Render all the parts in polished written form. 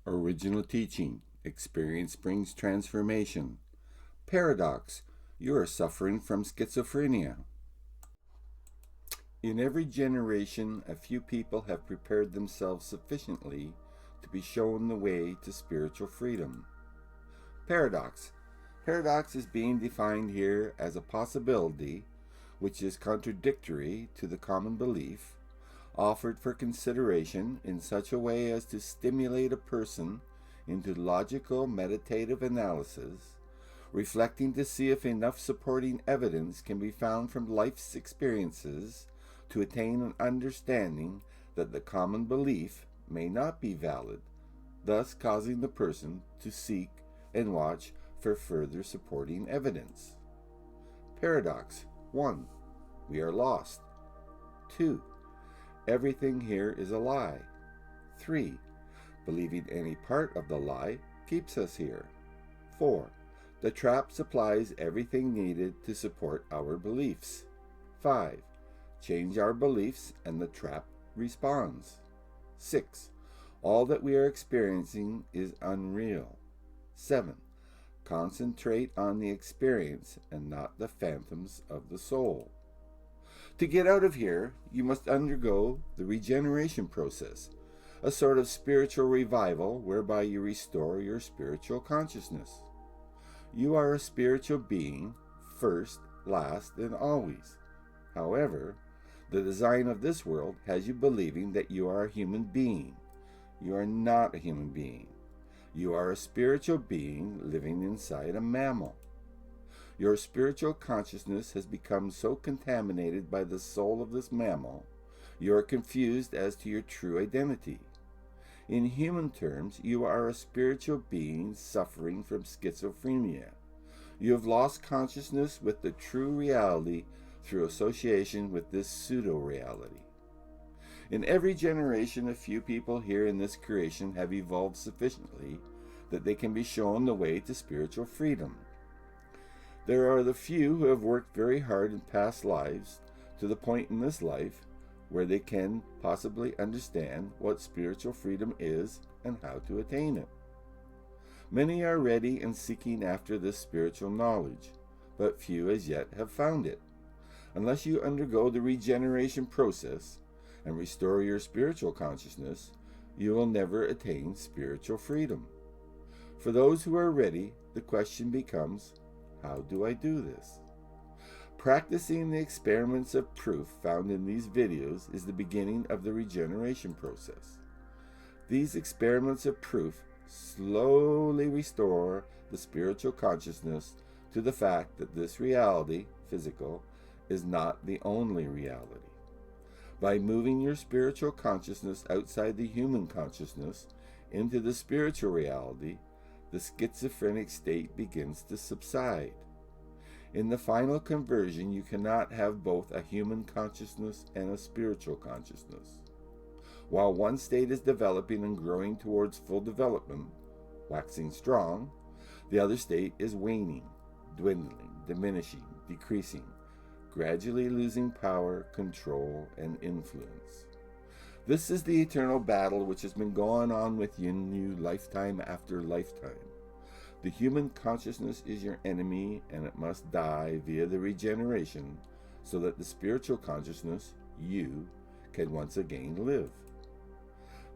Original teaching. Experience brings transformation. Paradox. You are suffering from schizophrenia. In every generation, a few people have prepared themselves sufficiently to be shown the way to spiritual freedom. Paradox. Paradox is being defined here as a possibility which is contradictory to the common belief, offered for consideration in such a way as to stimulate a person into logical meditative analysis, reflecting to see if enough supporting evidence can be found from life's experiences to attain an understanding that the common belief may not be valid, thus causing the person to seek and watch for further supporting evidence. Paradox 1. We are lost. 2. Everything here is a lie. 3. Believing any part of the lie keeps us here. 4. The trap supplies everything needed to support our beliefs. 5. Change our beliefs and the trap responds. 6. All that we are experiencing is unreal. 7. Concentrate on the experience and not the phantoms of the soul. To get out of here, you must undergo the regeneration process, a sort of spiritual revival whereby you restore your spiritual consciousness. You are a spiritual being, first, last, and always. However, the design of this world has you believing that you are a human being. You are not a human being. You are a spiritual being living inside a mammal. Your spiritual consciousness has become so contaminated by the soul of this mammal, you are confused as to your true identity. In human terms, you are a spiritual being suffering from schizophrenia. You have lost consciousness with the true reality through association with this pseudo-reality. In every generation, a few people here in this creation have evolved sufficiently that they can be shown the way to spiritual freedom. There are the few who have worked very hard in past lives to the point in this life where they can possibly understand what spiritual freedom is and how to attain it. Many are ready and seeking after this spiritual knowledge, but few as yet have found it. Unless you undergo the regeneration process and restore your spiritual consciousness, you will never attain spiritual freedom. For those who are ready, the question becomes, how do I do this? Practicing the experiments of proof found in these videos is the beginning of the regeneration process. These experiments of proof slowly restore the spiritual consciousness to the fact that this reality, physical, is not the only reality. By moving your spiritual consciousness outside the human consciousness into the spiritual reality, the schizophrenic state begins to subside. In the final conversion, you cannot have both a human consciousness and a spiritual consciousness. While one state is developing and growing towards full development, waxing strong, the other state is waning, dwindling, diminishing, decreasing, gradually losing power, control, and influence. This is the eternal battle which has been going on within you lifetime after lifetime. The human consciousness is your enemy, and it must die via the regeneration so that the spiritual consciousness, you, can once again live.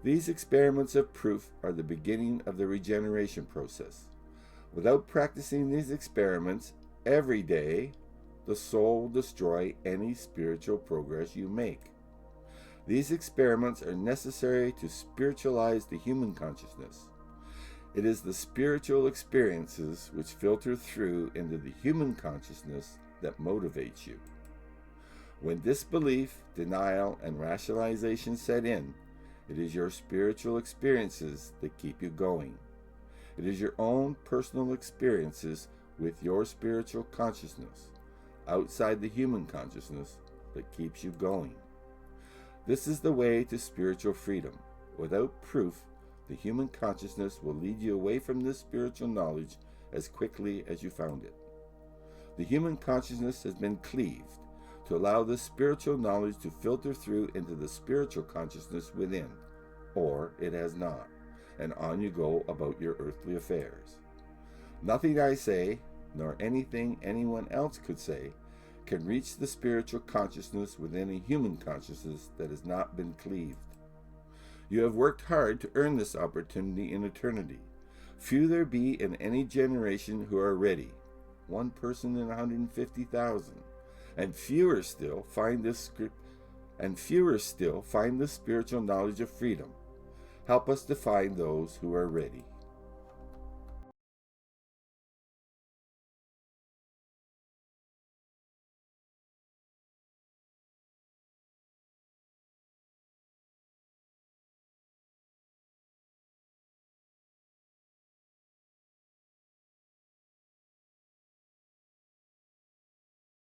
These experiments of proof are the beginning of the regeneration process. Without practicing these experiments every day, the soul will destroy any spiritual progress you make. These experiments are necessary to spiritualize the human consciousness. It is the spiritual experiences which filter through into the human consciousness that motivates you. When disbelief, denial, and rationalization set in, it is your spiritual experiences that keep you going. It is your own personal experiences with your spiritual consciousness, outside the human consciousness, that keeps you going. This is the way to spiritual freedom. Without proof, the human consciousness will lead you away from this spiritual knowledge as quickly as you found it. The human consciousness has been cleaved to allow this spiritual knowledge to filter through into the spiritual consciousness within, or it has not, and on you go about your earthly affairs. Nothing I say, nor anything anyone else could say, can reach the spiritual consciousness within a human consciousness that has not been cleaved. You have worked hard to earn this opportunity in eternity. Few there be in any generation who are ready, 1 person in 150,000, and fewer still find this spiritual knowledge of freedom. Help us to find those who are ready.